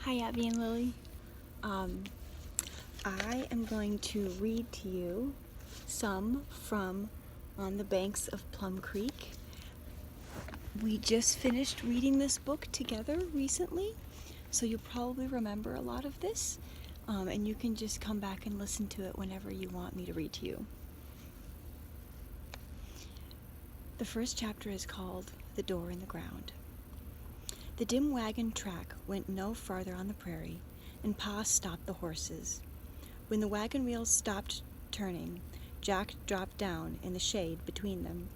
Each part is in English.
Hi, Abby and Lilly. Um, I am going to read to you some from On the Banks of Plum Creek. We just finished reading this book together recently, so you'll probably remember a lot of this, and you can just come back and listen to it whenever you want me to read to you. The first chapter is called The Door in the Ground. The dim wagon track went no farther on the prairie, and Pa stopped the horses. When the wagon wheels stopped turning, Jack dropped down in the shade between them.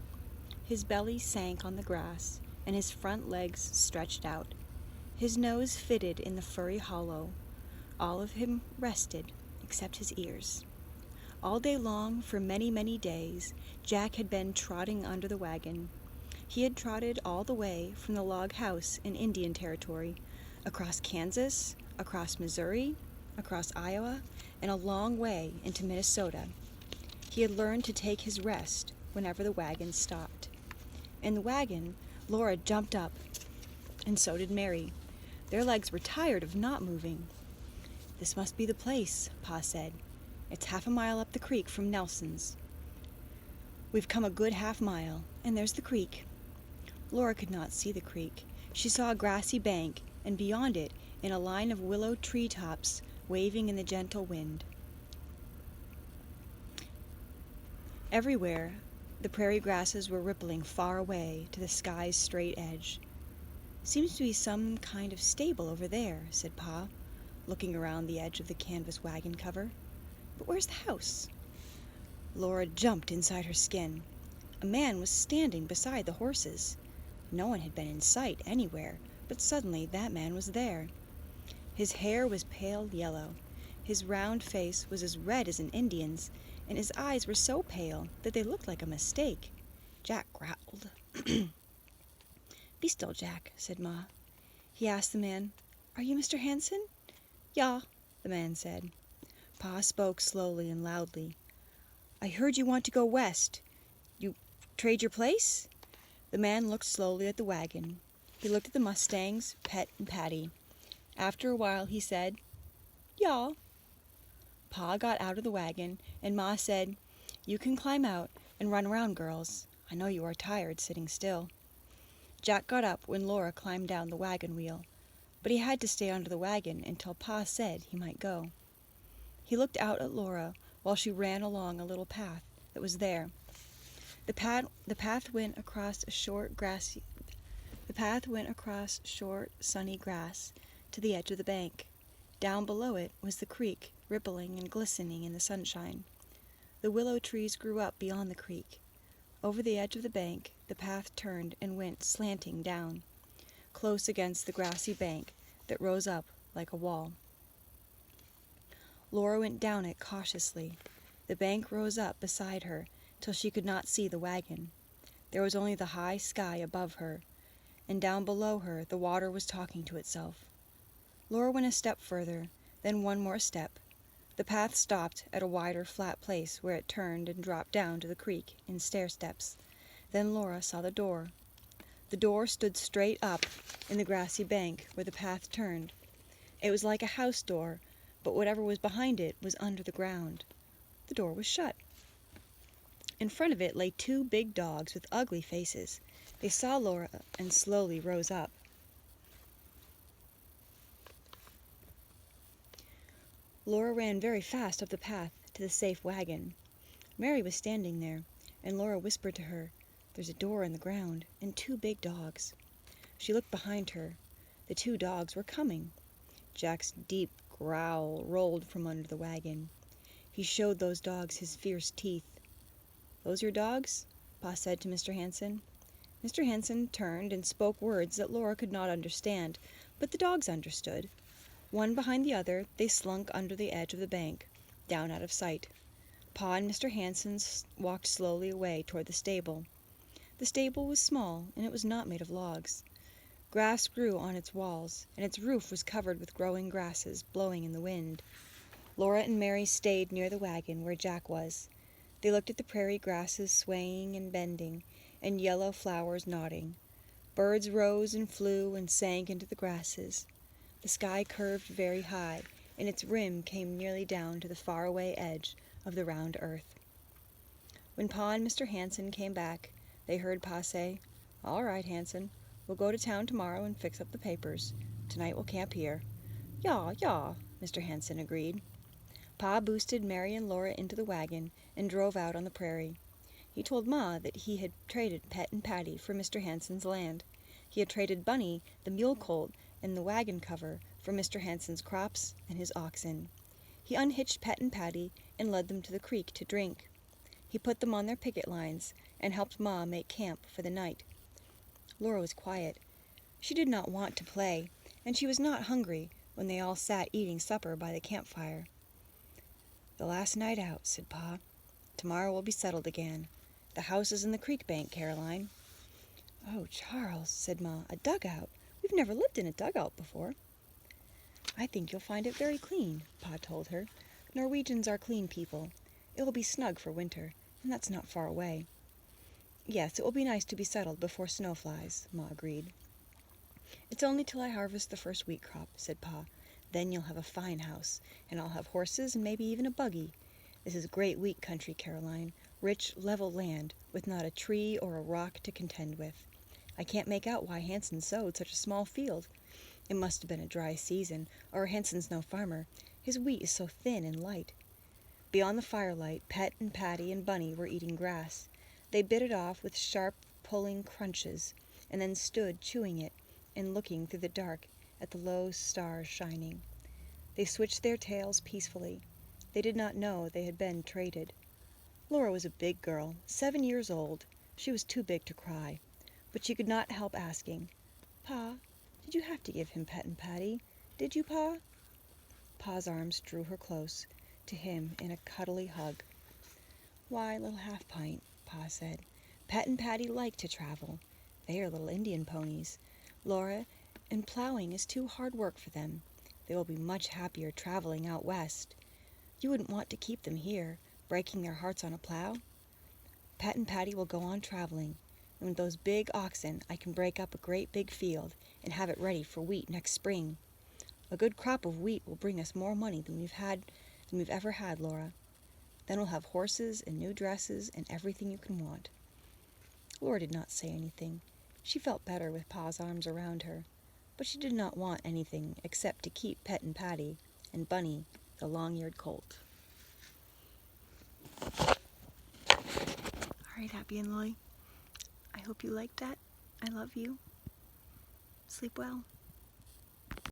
His belly sank on the grass, and his front legs stretched out. His nose fitted in the furry hollow. All of him rested, except his ears. All day long, for many, many days, Jack had been trotting under the wagon. He had trotted all the way from the log house in Indian Territory, across Kansas, across Missouri, across Iowa, and a long way into Minnesota. He had learned to take his rest whenever the wagon stopped. In the wagon, Laura jumped up, and so did Mary. Their legs were tired of not moving. "This must be the place," Pa said. "It's half a mile up the creek from Nelson's. We've come a good half mile, and there's the creek." Laura could not see the creek. She saw a grassy bank, and beyond it, in a line of willow tree tops waving in the gentle wind. Everywhere, the prairie grasses were rippling far away to the sky's straight edge. "Seems to be some kind of stable over there," said Pa, looking around the edge of the canvas wagon cover. "But where's the house?" Laura jumped inside her skin. A man was standing beside the horses. No one had been in sight anywhere, but suddenly that man was there. His hair was pale yellow. His round face was as red as an Indian's, and his eyes were so pale that they looked like a mistake. Jack growled. "Be still, Jack," said Ma. He asked the man, "Are you Mr. Hanson?" "Yeah," the man said. Pa spoke slowly and loudly. "I heard you want to go west. You trade your place?" The man looked slowly at the wagon. He looked at the mustangs, Pet and Patty. After a while he said, "Yeah." Pa got out of the wagon, and Ma said, "You can climb out and run around, girls. I know you are tired sitting still." Jack got up when Laura climbed down the wagon wheel, but he had to stay under the wagon until Pa said he might go. He looked out at Laura while she ran along a little path that was there. The path went across short, sunny grass to the edge of the bank. Down below it was the creek, rippling and glistening in the sunshine. The willow trees grew up beyond the creek. Over the edge of the bank, the path turned and went slanting down, close against the grassy bank that rose up like a wall. Laura went down it cautiously. The bank rose up beside her till she could not see the wagon. There was only the high sky above her, and down below her the water was talking to itself. Laura went a step further, then one more step. The path stopped at a wider, flat place where it turned and dropped down to the creek in stair-steps. Then Laura saw the door. The door stood straight up in the grassy bank where the path turned. It was like a house door, but whatever was behind it was under the ground. The door was shut. In front of it lay two big dogs with ugly faces. They saw Laura and slowly rose up. Laura ran very fast up the path to the safe wagon. Mary was standing there, and Laura whispered to her, "There's a door in the ground, and two big dogs." She looked behind her. The two dogs were coming. Jack's deep growl rolled from under the wagon. He showed those dogs his fierce teeth. "Those your dogs?" Pa said to Mr. Hanson. Mr. Hanson turned and spoke words that Laura could not understand, but the dogs understood. One behind the other, they slunk under the edge of the bank, down out of sight. Pa and Mr. Hanson walked slowly away toward the stable. The stable was small, and it was not made of logs. Grass grew on its walls, and its roof was covered with growing grasses blowing in the wind. Laura and Mary stayed near the wagon where Jack was. They looked at the prairie grasses swaying and bending, and yellow flowers nodding. Birds rose and flew and sank into the grasses. The sky curved very high, and its rim came nearly down to the faraway edge of the round earth. When Pa and Mr. Hanson came back, they heard Pa say, "All right, Hanson, we'll go to town tomorrow and fix up the papers. Tonight we'll camp here." "Yaw, yaw," Mr. Hanson agreed. Pa boosted Mary and Laura into the wagon and drove out on the prairie. He told Ma that he had traded Pet and Patty for Mr. Hanson's land. He had traded Bunny, the mule colt, and the wagon cover for Mr. Hanson's crops and his oxen. He unhitched Pet and Patty and led them to the creek to drink. He put them on their picket lines and helped Ma make camp for the night. Laura was quiet. She did not want to play, and she was not hungry when they all sat eating supper by the campfire. "The last night out," said Pa. "Tomorrow we'll be settled again. The house is in the creek bank, Caroline." "Oh, Charles," said Ma, "a dugout. We've never lived in a dugout before." "I think you'll find it very clean," Pa told her. "Norwegians are clean people. It will be snug for winter, and that's not far away." "Yes, it will be nice to be settled before snow flies," Ma agreed. "It's only till I harvest the first wheat crop," said Pa. "Then you'll have a fine house, and I'll have horses and maybe even a buggy. This is great wheat country, Caroline, rich, level land, with not a tree or a rock to contend with. I can't make out why Hanson sowed such a small field. It must have been a dry season, or Hanson's no farmer. His wheat is so thin and light." Beyond the firelight, Pet and Patty and Bunny were eating grass. They bit it off with sharp, pulling crunches, and then stood chewing it and looking through the dark at the low stars shining. They switched their tails peacefully. They did not know they had been traded. Laura was a big girl, 7 years old. She was too big to cry, but she could not help asking, "Pa, did you have to give him Pet and Patty? Did you, Pa?" Pa's arms drew her close to him in a cuddly hug. "Why, little half-pint," Pa said, "Pet and Patty like to travel. They are little Indian ponies, Laura, and plowing is too hard work for them. They will be much happier traveling out west. You wouldn't want to keep them here, breaking their hearts on a plow? Pet and Patty will go on traveling, and with those big oxen I can break up a great big field and have it ready for wheat next spring. A good crop of wheat will bring us more money than we've ever had, Laura. Then we'll have horses and new dresses and everything you can want." Laura did not say anything. She felt better with Pa's arms around her, but she did not want anything except to keep Pet and Patty and Bunny, the long-eared colt. All right, Abby and Lilly, I hope you liked that. I love you. Sleep well.